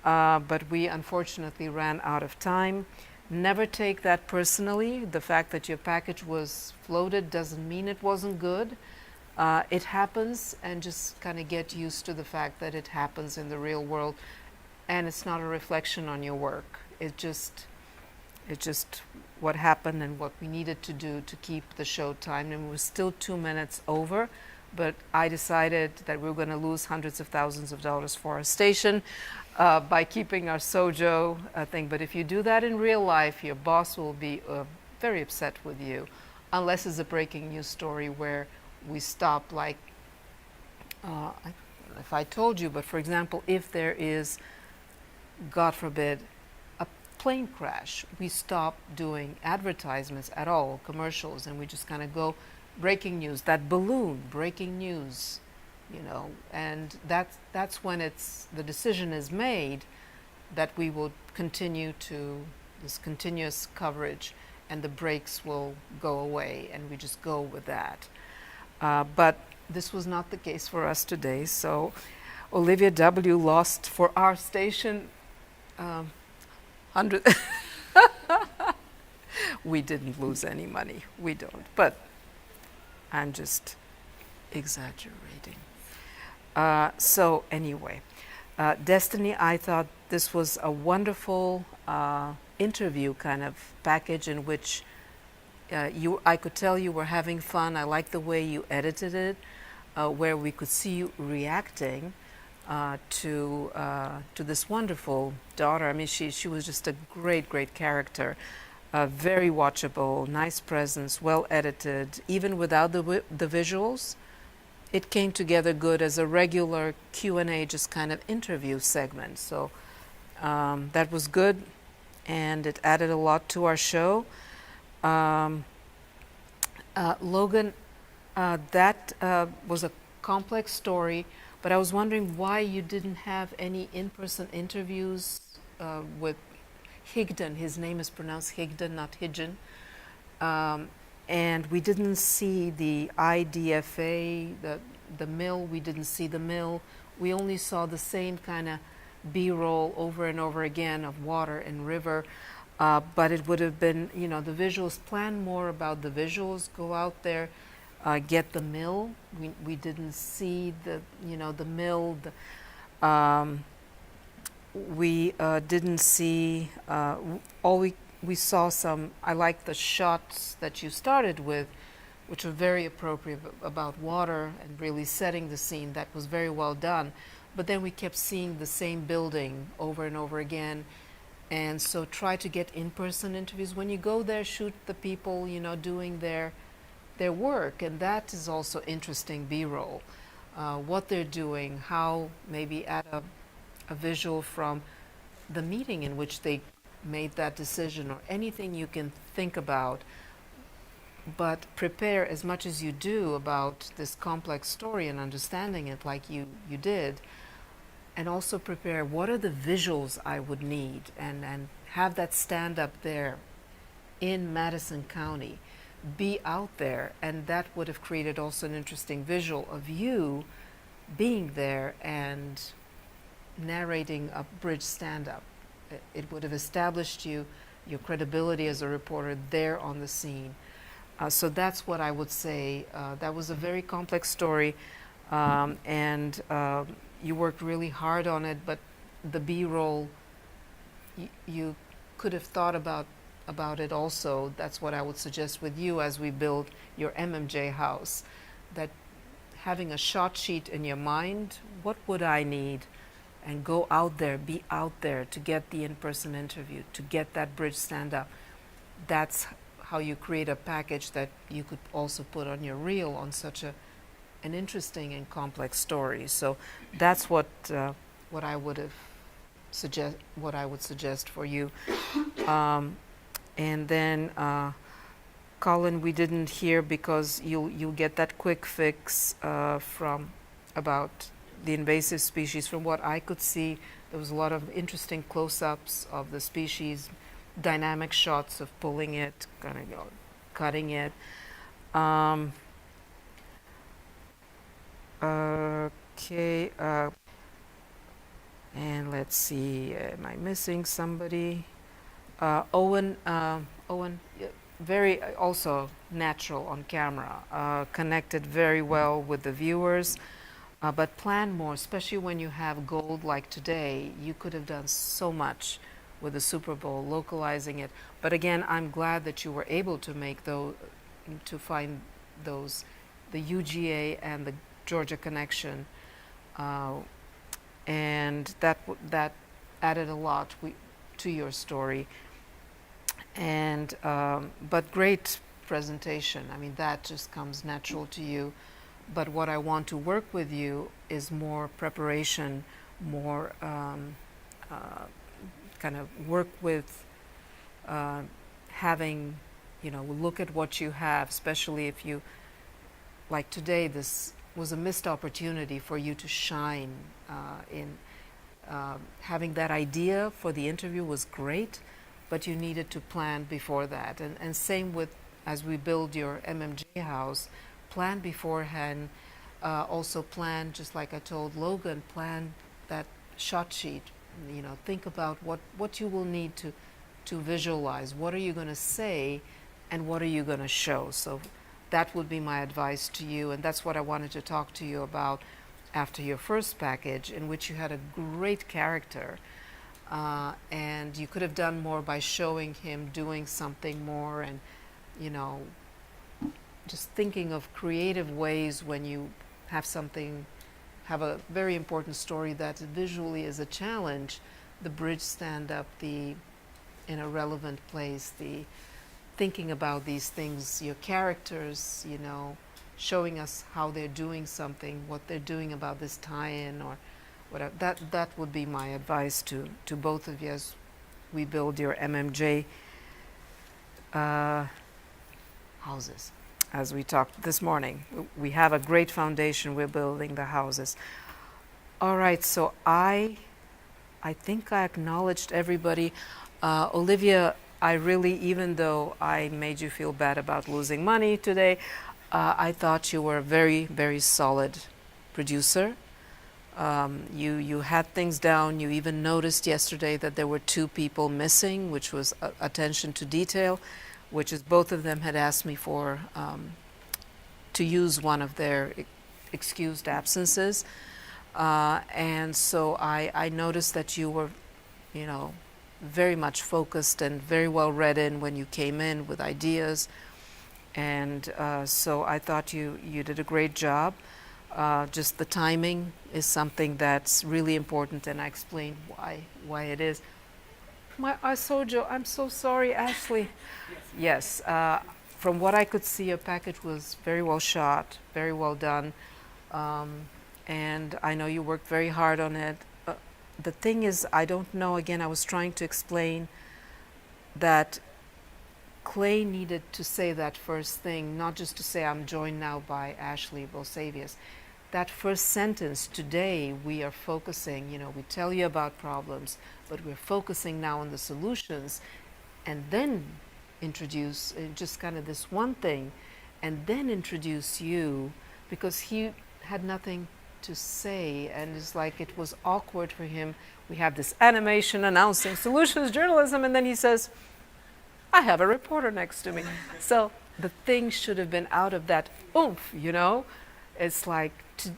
but we unfortunately ran out of time. Never take that personally. The fact that your package was floated doesn't mean it wasn't good. It happens, and just kind of get used to the fact that it happens in the real world, and it's not a reflection on your work. It's just what happened and what we needed to do to keep the show timed, and we're still 2 minutes over. But I decided that we were going to lose hundreds of thousands of dollars for our station by keeping our Sojo thing. But if you do that in real life, your boss will be very upset with you, unless it's a breaking news story where we stop, like, if I told you, but for example, if there is, God forbid, a plane crash, we stop doing advertisements at all, commercials, and we just kind of go breaking news, that balloon, breaking news, you know, and that's when the decision is made that we will continue to this continuous coverage, and the breaks will go away, and we just go with that. But this was not the case for us today, so Olivia W. lost for our station 100. We didn't lose any money, we don't, but I'm just exaggerating. So anyway, Destiny, I thought this was a wonderful interview kind of package in which I could tell you were having fun. I like the way you edited it, where we could see you reacting to this wonderful daughter. I mean, she was just a great character. Very watchable, nice presence, well edited. Even without the visuals, it came together good as a regular Q&A, just kind of interview segment. So that was good, and it added a lot to our show. Logan, that was a complex story, but I was wondering why you didn't have any in-person interviews with Higdon. His name is pronounced Higdon, not Hidgen. And we didn't see the IDFA, the mill. We didn't see the mill. We only saw the same kind of B-roll over and over again of water and river. But it would have been, you know, the visuals, plan more about the visuals, go out there, get the mill. We didn't see the, you know, the mill. We didn't see, we saw some, I like the shots that you started with, which were very appropriate about water and really setting the scene. That was very well done. But then we kept seeing the same building over and over again. And so try to get in-person interviews. When you go there, shoot the people, you know, doing their work. And that is also interesting B-roll. What they're doing, how maybe add a visual from the meeting in which they made that decision, or anything you can think about, but prepare as much as you do about this complex story and understanding it like you did, and also prepare what are the visuals I would need, and have that stand up there in Madison County, be out there, and that would have created also an interesting visual of you being there and narrating a bridge stand-up. It would have established your credibility as a reporter there on the scene. So that's what I would say. That was a very complex story, and you worked really hard on it, but the B-roll, you could have thought about it also. That's what I would suggest with you as we build your MMJ house, that having a shot sheet in your mind, what would I need? And go out there, be out there to get the in-person interview, to get that bridge stand-up. That's how you create a package that you could also put on your reel on such an interesting and complex story. So that's what I would suggest for you. And then Colin, we didn't hear because you'll get that quick fix from about the invasive species. From what I could see, there was a lot of interesting close-ups of the species, dynamic shots of pulling it, kind of cutting it. Okay, and let's see, am I missing somebody? Owen, very also natural on camera, connected very well with the viewers, but plan more, especially when you have gold like today. You could have done so much with the Super Bowl, localizing it. But again, I'm glad that you were able to make those, to find those, the UGA and the Georgia connection, and that added a lot to your story. And but great presentation. I mean, that just comes natural to you. But what I want to work with you is more preparation, more kind of work with having, look at what you have, especially if you, like today, this was a missed opportunity for you to shine in having that idea for the interview was great, but you needed to plan before that. And same with, as we build your MMJ house, plan beforehand. Also plan, just like I told Logan, plan that shot sheet. Think about what you will need to visualize. What are you going to say, and what are you going to show? So that would be my advice to you, and that's what I wanted to talk to you about after your first package, in which you had a great character. And you could have done more by showing him doing something more, and just thinking of creative ways when you have a very important story that visually is a challenge. The bridge stand up, in a relevant place, the thinking about these things, your characters, showing us how they're doing something, what they're doing about this tie-in or whatever. That would be my advice to both of you as we build your MMJ houses. As we talked this morning, we have a great foundation. We're building the houses. All right, so I think I acknowledged everybody. Olivia, I really, even though I made you feel bad about losing money today, I thought you were a very, very solid producer. You had things down. You even noticed yesterday that there were 2 people missing, which was attention to detail, which is both of them had asked me for to use one of their excused absences. And so I noticed that you were, very much focused and very well read in when you came in with ideas. And so I thought you did a great job. Just the timing is something that's really important, and I explained why it is. Sojo, I'm so sorry, Ashley. Yes, from what I could see, your package was very well shot, very well done, and I know you worked very hard on it. The thing is, I don't know, again, I was trying to explain that Clay needed to say that first thing, not just to say, I'm joined now by Ashley Volsavius. That first sentence, today we are focusing, we tell you about problems, but we're focusing now on the solutions, and then introduce just kind of this one thing, and then introduce you, because he had nothing to say, and it's like it was awkward for him. We have this animation announcing solutions journalism, and then he says, I have a reporter next to me. So the thing should have been out of that oomph, It's like,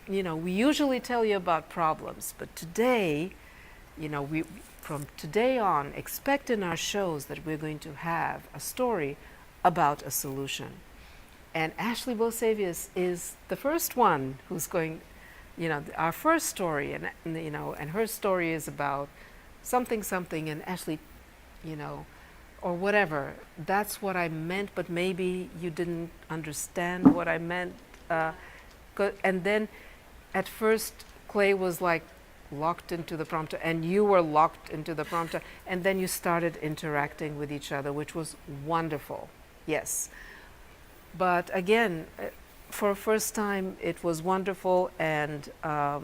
we usually tell you about problems, but today, we from today on expect in our shows that we're going to have a story about a solution. And Ashley Volsavius is the first one who's going, our first story, and and her story is about something, and Ashley, or whatever. That's what I meant, but maybe you didn't understand what I meant. And then at first, Clay was like locked into the prompter, and you were locked into the prompter, and then you started interacting with each other, which was wonderful. Yes. But again, for a first time, it was wonderful, and I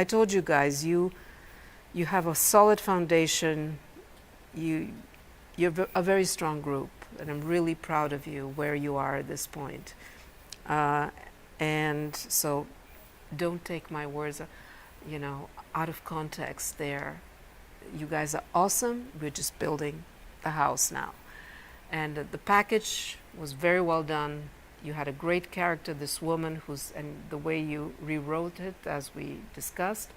told you guys, you have a solid foundation. You're a very strong group, and I'm really proud of you where you are at this point. And so, don't take my words, out of context. There, you guys are awesome. We're just building the house now, and the package was very well done. You had a great character, this woman and the way you rewrote it, as we discussed.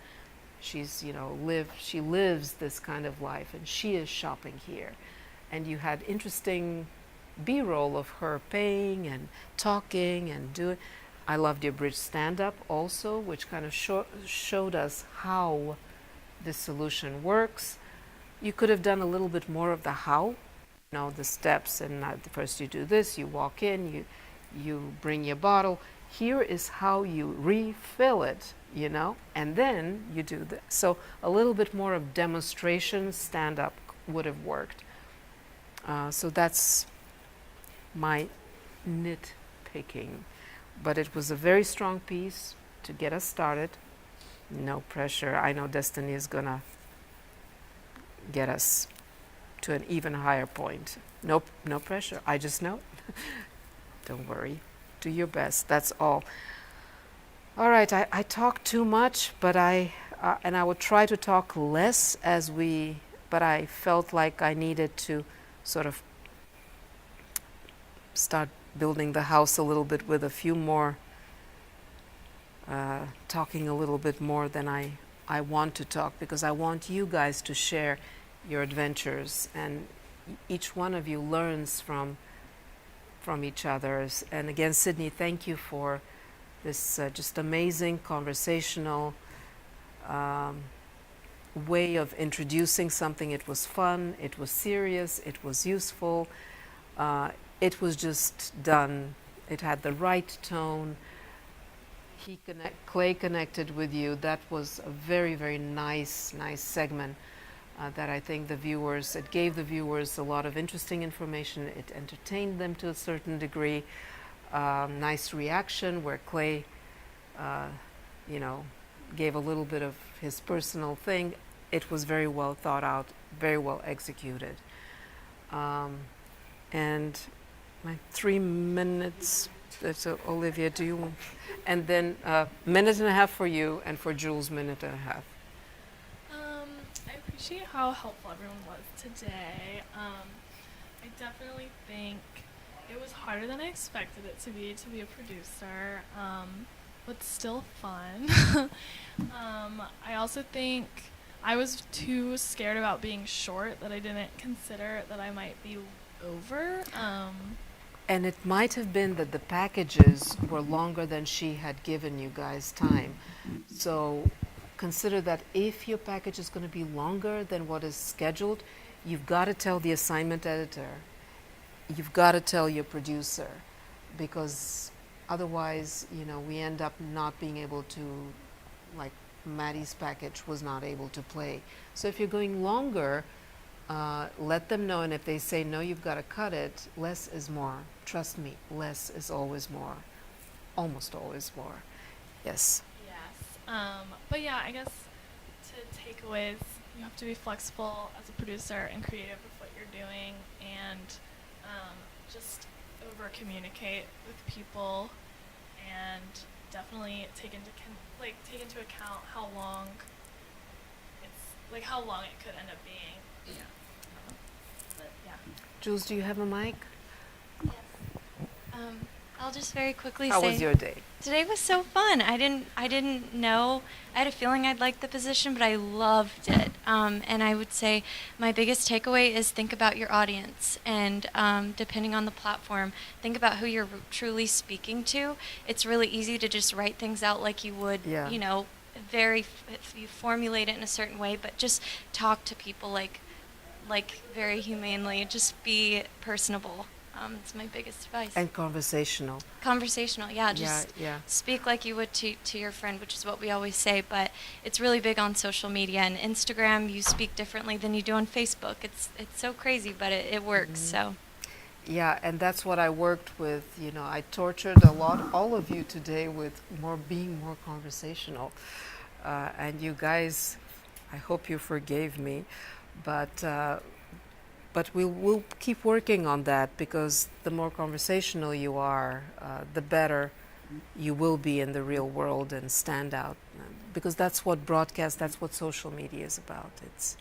She's, she lives this kind of life, and she is shopping here. And you had interesting B-roll of her paying and talking and doing. I loved your bridge stand-up also, which kind of showed us how this solution works. You could have done a little bit more of the how, the steps, and first you do this, you walk in, you bring your bottle. Here is how you refill it, and then you do this. So a little bit more of demonstration stand-up would have worked. So that's my nitpicking. But it was a very strong piece to get us started. No pressure. I know Destiny is going to get us to an even higher point. No pressure. I just know. Don't worry. Do your best. That's all. All right. I talk too much, but I will try to talk less but I felt like I needed to sort of start building the house a little bit with a few more, talking a little bit more than I want to talk, because I want you guys to share your adventures, and each one of you learns from each other's. And again, Sydney, thank you for this just amazing conversational way of introducing something. It was fun, it was serious, it was useful. It was just done. It had the right tone. Clay connected with you. That was a very, very nice segment that I think it gave the viewers a lot of interesting information. It entertained them to a certain degree. Nice reaction where Clay, gave a little bit of his personal thing. It was very well thought out, very well executed. And my 3 minutes, so Olivia, do you, and then a minute and a half for you, and for Jules, minute and a half. I appreciate how helpful everyone was today. I definitely think it was harder than I expected it to be a producer, but still fun. I also think I was too scared about being short that I didn't consider that I might be over. And it might have been that the packages were longer than she had given you guys time. So consider that if your package is going to be longer than what is scheduled, you've got to tell the assignment editor. You've got to tell your producer, because otherwise, we end up not being able to, like Maddie's package was not able to play. So if you're going longer, let them know, and if they say no, you've got to cut it, less is more. Trust me, less is always more. Almost always more. Yes. Yes. But yeah, I guess to takeaways, you have to be flexible as a producer and creative with what you're doing, and just over communicate with people, and definitely take into account how long it could end up being. Yeah. But yeah. Jules, do you have a mic? Yes. I'll just very quickly say. How was your day? Today was so fun. I didn't know. I had a feeling I'd like the position, but I loved it. And I would say my biggest takeaway is think about your audience, and depending on the platform, think about who you're truly speaking to. It's really easy to just write things out like you would, you formulate it in a certain way, but just talk to people like very humanely. Just be personable. It's my biggest advice. And conversational. Conversational, yeah. Just speak like you would to your friend, which is what we always say. But it's really big on social media and Instagram. You speak differently than you do on Facebook. It's so crazy, but it works. So. Yeah, and that's what I worked with. You know, I tortured a lot, all of you today, with being more conversational. And you guys, I hope you forgave me, but we'll keep working on that, because the more conversational you are, the better you will be in the real world and stand out. Because that's what broadcast, that's what social media is about. It's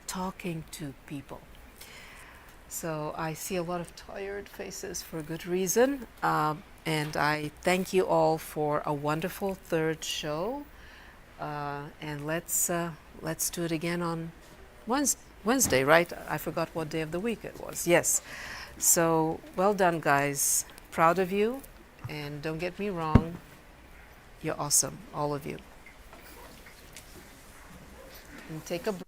talking to people. So I see a lot of tired faces for good reason. And I thank you all for a wonderful third show. And let's do it again on Wednesday, right? I forgot what day of the week it was. Yes. So well done, guys. Proud of you. And don't get me wrong, you're awesome, all of you. And take a break.